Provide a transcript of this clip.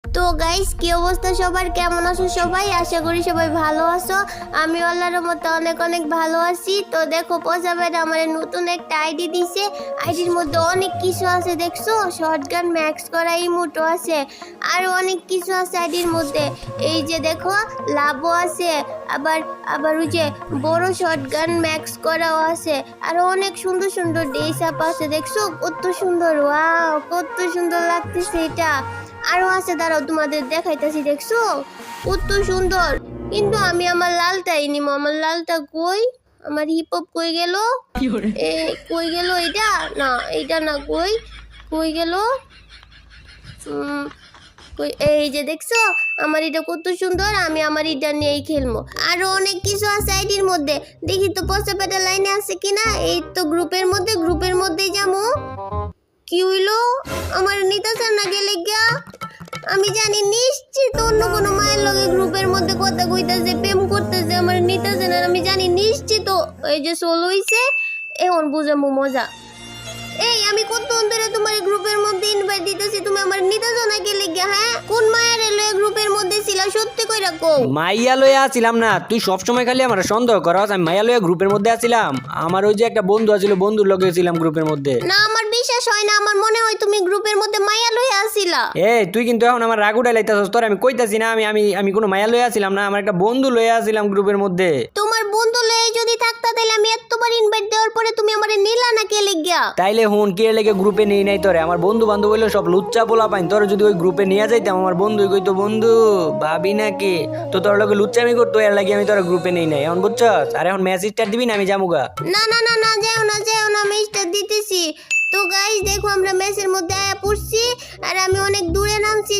তো গাইস, কি অবস্থা সবার? কেমন আছো সবাই? আশা করি সবাই ভালো আছো। আমি আল্লাহর মতো অনেক অনেক ভালো আছি। তো দেখো, পচাবের আমার নতুন একটা আইডি দিছে। আইডির মধ্যে অনেক কিছু আছে, দেখছো? শর্টগান ম্যাক্স করা ইমোটো আছে, আরো অনেক কিছু আছে আইডির মধ্যে। এই যে দেখো, লাভও আছে, আবার আবার ওই যে বড় শর্টগান ম্যাক্স করাও আছে, আরো অনেক সুন্দর সুন্দর ডেস আপ আছে, দেখছো কত সুন্দর? ওয়াও, কত সুন্দর লাগতেছে এটা। আরো আছে, দাঁড়াও তোমাদের দেখাইতেছি, দেখছো কত সুন্দর। কিন্তু আমি আমার লালটাই নিবো। আমার লালটা কই? আমার হিপ হপ কই গেল? এ কই গেল? এটা না, এটা না, কই কই গেল? এই যে দেখছো, আমার এটা কত সুন্দর। আমি আমার এটা নিয়েই খেলবো। আরো অনেক কিছু আছে আইডির মধ্যে। দেখি তো পচা পেটা লাইনে আছে কিনা। এই তো গ্রুপের মধ্যেই যাবো। কি হইলো? আমার নিতেছে না গেলে গিয়া? আমি জানি নিশ্চিত অন্য কোনো মায়ের লগে গ্রুপের মধ্যে কথা কইতাছে, প্রেম করতেছে, আমার নিতেছে না। আমি জানি নিশ্চিত এই যে সোল হইছে। এখন বুঝামু মজা। এই, আমি কতক্ষণ ধরে তোমার গ্রুপের মধ্যে ইনভাইট দিতেছি, তুমি আমার নিতেছো না গেলে গিয়া? হ্যাঁ, কোন মায়ের লয়ে গ্রুপের মধ্যে ছিলা? সত্যি কইরা কও। মাইয়া লইয়া আছিলাম না, তুই সবসময় খালি আমার সন্দেহ করস। আমি মাইয়া লইয়া গ্রুপের মধ্যে আছিলাম। আমার ওই যে একটা বন্ধু আছিল, বন্ধুর লগে ছিলাম গ্রুপের মধ্যে। না, আমার বিশ্বাস হয় না। আমার মনে হয় তুমি গ্রুপের মধ্যে মাইয়া লয়ে আসিলা। তুই কিন্তু এখন আমার রাগ উঠাইলাইতাছস। তোর আমি কইতাছি না, আমি আমি আমি কোনো মাইয়া লইয়া আছিলাম না, আমার একটা বন্ধু লইয়া আছিলাম গ্রুপের মধ্যে। তোমার বন্ধু লয়ে যদি থাকতা, তাহলে আমি এতবার ইনভাইট দেওয়ার পরে তুমি আমারে নিলা না কে লাগিয়া? তাইলে হুন, কে লেগে গ্রুপে নেই নাই তোরে? আমার বন্ধু বান্ধব হইলো সব লুচ্চা পোলা পাইন। তোর যদি ওই গ্রুপে নিয়ে যাইতাম, আমার বন্ধুই কইতো, বন্ধু ভাবি নাকি তো তোর লগে লুচ্চামি করতো, এর লাগে আমি তোর গ্রুপে নেই নাই। এখন বুঝছস? আর এখন মেসেজ স্টার দিবি না, আমি যামুগা। না না না না, যেও না, আমি স্টার দিতেছি। তো গাইস দেখো, আমরা মেসের মধ্যে আয়া পড়ছি, আর আমি অনেক দূরে নামছি।